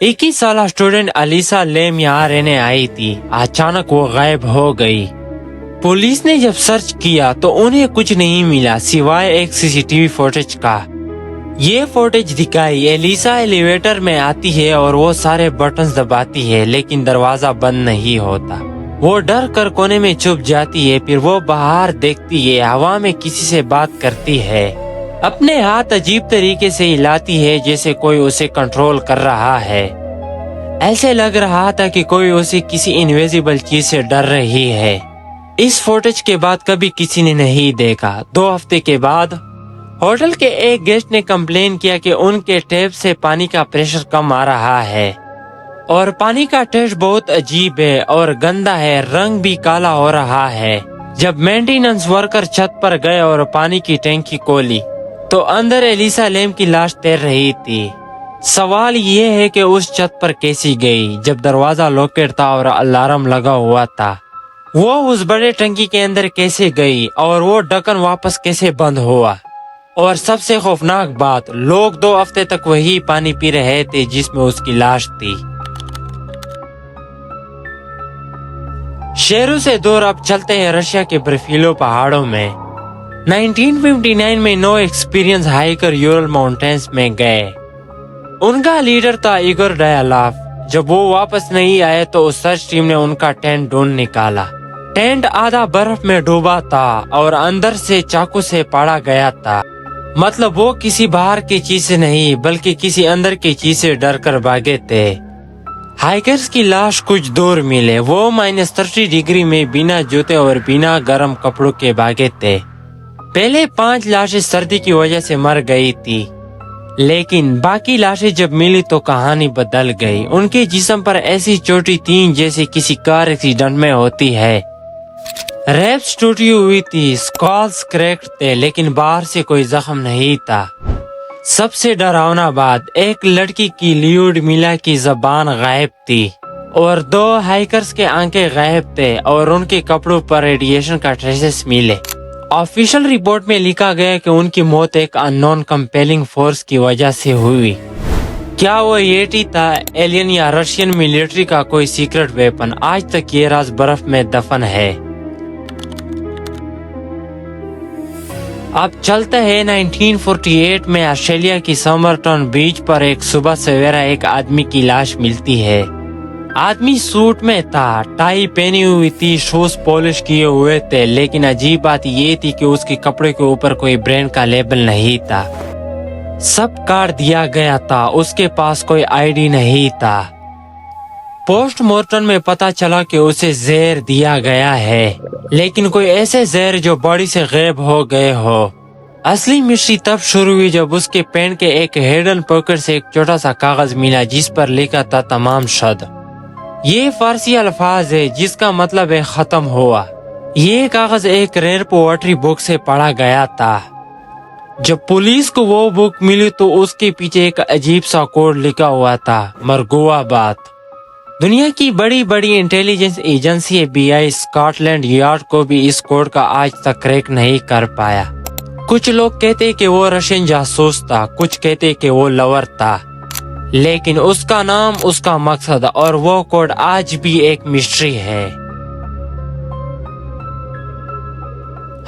21 سالہ student Alyssa لیم یہاں رہنے آئی تھی. اچانک وہ غائب ہو گئی. پولیس نے جب سرچ کیا تو انہیں کچھ نہیں ملا سوائے ایک CCTV فوٹیج کا. یہ فوٹیج دکھائی الیسا ایلیویٹر میں آتی ہے اور وہ سارے بٹنز دباتی ہے لیکن دروازہ بند نہیں ہوتا. وہ ڈر کر کونے میں چھپ جاتی ہے. پھر وہ باہر دیکھتی ہے ہوا میں کسی سے بات کرتی ہے. اپنے ہاتھ عجیب طریقے سے ہلاتی ہے جیسے کوئی اسے کنٹرول کر رہا ہے. ایسے لگ رہا تھا کہ کوئی اسے کسی انویزیبل چیز سے ڈر رہی ہے. اس فوٹیج کے بعد کبھی کسی نے نہیں دیکھا. 2 ہفتے کے بعد ہوٹل کے ایک گیسٹ نے کمپلین کیا کہ ان کے ٹیپ سے پانی کا پریشر کم آ رہا ہے اور پانی کا ٹیسٹ بہت عجیب ہے اور گندا ہے. رنگ بھی کالا ہو رہا ہے. جب مینٹیننس ورکر چھت پر گئے اور پانی کی ٹینکی کھولی تو اندر الیسا لیم کی لاش تیر رہی تھی. سوال یہ ہے کہ اس چھت پر کیسی گئی جب دروازہ لاکڈ تھا اور الارم لگا ہوا تھا؟ وہ اس بڑے ٹنکی کے اندر کیسے گئی اور وہ ڈھکن واپس کیسے بند ہوا؟ اور سب سے خوفناک بات، لوگ 2 ہفتے تک وہی پانی پی رہے تھے جس میں اس کی لاش تھی. شہروں سے دور اب چلتے ہیں رشیا کے برفیلو پہاڑوں میں. 1959 میں نو ایکسپیرینس ہائیکر یورل ماؤنٹینز میں گئے. ان کا لیڈر تھا ایگور ڈایالاف. جب وہ واپس نہیں آئے تو اس سرچ ٹیم نے ان کا ٹینٹ ڈھونڈ نکالا. ٹینٹ آدھا برف میں ڈوبا تھا اور اندر سے چاقو سے پاڑا گیا تھا. مطلب وہ کسی باہر کی چیز سے نہیں بلکہ کسی اندر کی چیز سے ڈر کر بھاگے تھے. ہائیکرز کی لاش کچھ دور ملے. وہ -30 ڈگری میں بنا جوتے اور بنا گرم کپڑوں کے بھاگے تھے. پہلے 5 لاشیں سردی کی وجہ سے مر گئی تھی لیکن باقی لاشیں جب ملی تو کہانی بدل گئی. ان کے جسم پر ایسی چوٹیں تھیں جیسے کسی کار ایکسیڈنٹ میں ہوتی ہے. ریپس ٹوٹی ہوئی تھی، اسکالز کریکٹ تھے لیکن باہر سے کوئی زخم نہیں تھا. سب سے ڈراونا بات، ایک لڑکی کی لیوڈ میلا کی زبان غائب تھی اور 2 ہائیکرز کے آنکھیں غائب تھے اور ان کے کپڑوں پر ریڈیشن کا ٹریسز ملے. آفیشل رپورٹ میں لکھا گیا کہ ان کی موت ایک ان نون کمپیلنگ فورس کی وجہ سے ہوئی. کیا وہ یٹی تھا، ایلین یا رشین ملٹری کا کوئی سیکرٹ ویپن؟ آج تک یہ راز برف میں دفن ہے. اب چلتا ہے 1948 میں آسٹریلیا کی سامرٹن بیچ پر ایک صبح سویرا ایک آدمی کی لاش ملتی ہے. آدمی سوٹ میں تھا، ٹائی پہنی ہوئی تھی، شوز پالش کیے ہوئے تھے لیکن عجیب بات یہ تھی کہ اس کے کپڑے کے اوپر کوئی برانڈ کا لیبل نہیں تھا. سب کاٹ دیا گیا تھا. اس کے پاس کوئی ID نہیں تھا. پوسٹ مارٹم میں پتا چلا کہ اسے زہر دیا گیا ہے لیکن کوئی ایسے زہر جو باڈی سے غائب ہو گئے ہو. اصلی مسٹری تب شروع ہوئی جب اس کے پینٹ کے ایک ہیڈن پاکٹ سے ایک چھوٹا سا کاغذ ملا جس پر لکھا تھا تمام شد. یہ فارسی الفاظ ہے جس کا مطلب ہے ختم ہوا. یہ کاغذ ایک ریئر پوئٹری بک سے پڑھا گیا تھا. جب پولیس کو وہ بک ملی تو اس کے پیچھے ایک عجیب سا کوڈ لکھا ہوا تھا، مرگوا بات. دنیا کی بڑی بڑی intelligence agency FBI Scotland Yard کو بھی اس کوڈ کا آج تک کریک نہیں کر پایا. کچھ لوگ کہتے کہ وہ رشین جاسوس تھا، کچھ کہتے کہ وہ لور تھا لیکن اس کا نام، اس کا مقصد اور وہ کوڈ آج بھی ایک مسٹری ہے.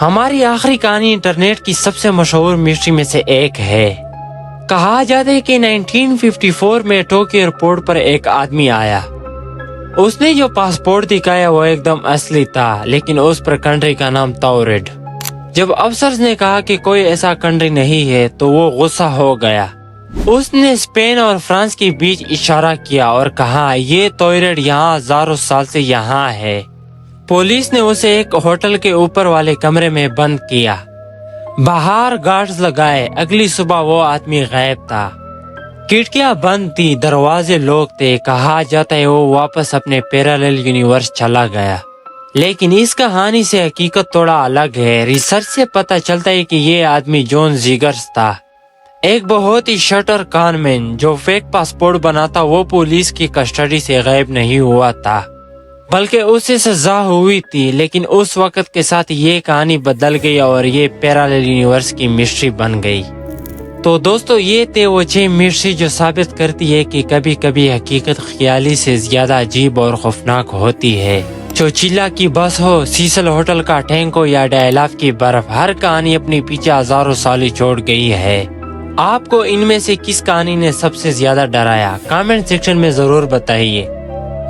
ہماری آخری کہانی انٹرنیٹ کی سب سے مشہور مسٹری میں سے ایک ہے. کہا جاتا ہے کہ 1954 میں ٹوکیو ایئرپورٹ پر ایک آدمی آیا. اس نے جو پاسپورٹ دکھایا وہ ایک دم اصلی تھا لیکن اس پر کنٹری کا نام تاورڈ. جب افسرز نے کہا کہ کوئی ایسا کنٹری نہیں ہے تو وہ غصہ ہو گیا. اس نے اسپین اور فرانس کے بیچ اشارہ کیا اور کہا یہ تاورڈ یہاں ہزاروں سال سے یہاں ہے. پولیس نے اسے ایک ہوٹل کے اوپر والے کمرے میں بند کیا. باہر گارڈز لگائے. اگلی صبح وہ آدمی غائب تھا. کھڑکیاں بند تھی، دروازے لاک تھے. کہا جاتا ہے وہ واپس اپنے پیرالل یونیورس چلا گیا لیکن اس کہانی سے حقیقت تھوڑا الگ ہے. ریسرچ سے پتہ چلتا ہے کہ یہ آدمی جون زیگرز تھا، ایک بہت ہی شٹر کان مین جو فیک پاسپورٹ بناتا. وہ پولیس کی کسٹڈی سے غائب نہیں ہوا تھا بلکہ اسے سزا ہوئی تھی لیکن اس وقت کے ساتھ یہ کہانی بدل گئی اور یہ پیرالل یونیورس کی مسٹری بن گئی. تو دوستو یہ تھے وہ 6 مرچی جو ثابت کرتی ہے کہ کبھی کبھی حقیقت خیالی سے زیادہ عجیب اور خوفناک ہوتی ہے۔ چوچیلا کی بس ہو، سیسل ہوٹل کا ٹینک ہو یا ڈائلاف کی برف، ہر کہانی اپنی پیچھے ہزاروں سال چھوڑ گئی ہے۔ آپ کو ان میں سے کس کہانی نے سب سے زیادہ ڈرایا؟ کامنٹ سیکشن میں ضرور بتائیے۔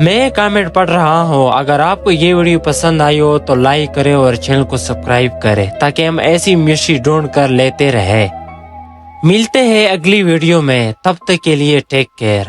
میں کامنٹ پڑھ رہا ہوں۔ اگر آپ کو یہ ویڈیو پسند آئی ہو تو لائک کریں اور چینل کو سبسکرائب کریں تاکہ ہم ایسی مسٹری ڈھونڈ کر لیتے رہیں۔ ملتے ہیں اگلی ویڈیو میں، تب تک کے لیے ٹیک کیئر۔